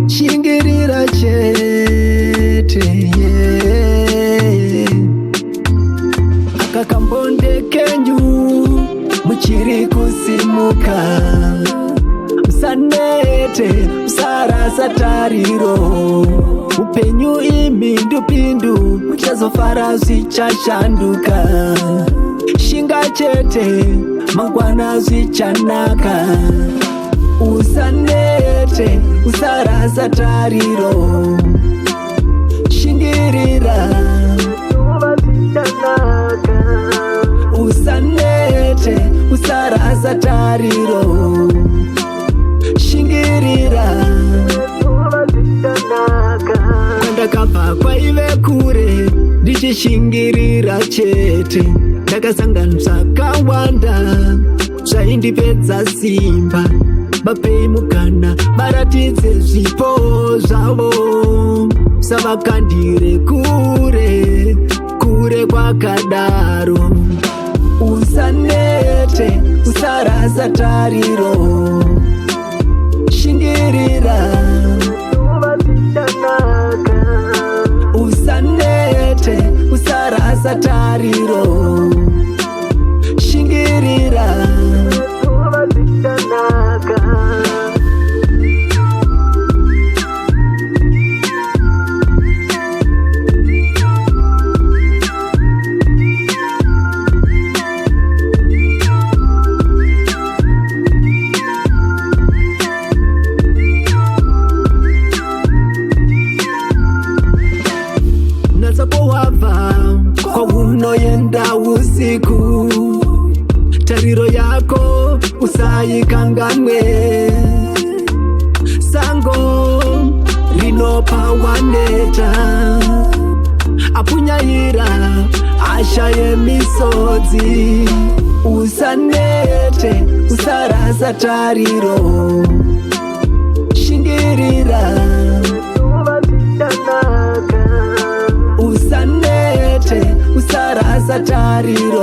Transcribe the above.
Shingirira chete, akakambonde kenyu muchiri kusimuka, musanete musarasa tariro, upenyu imindupindu muchazofara zvichashanduka, shinga chete mangwana zvichanaka, usanete usarasa tariro, shingirira usanete usarasa tariro, shingirira kwandakabva kwaive kure ndichishingirira chete, ndakasangana zvakawanda zvaindipedza simba, vapei mukana varatidze zvipo zvavo, savakandire kure kure kwakadaro, usanete usarasa tariro, shingirira usanete usarasa tariro, shingirira nasapohava kwaunoenda usiku, tariro yako usayikanganwe, sango rinopawaneta, apunyaira asha yemisodzi, usanete usarasa tariro, shingirira usanete usarasa tariro.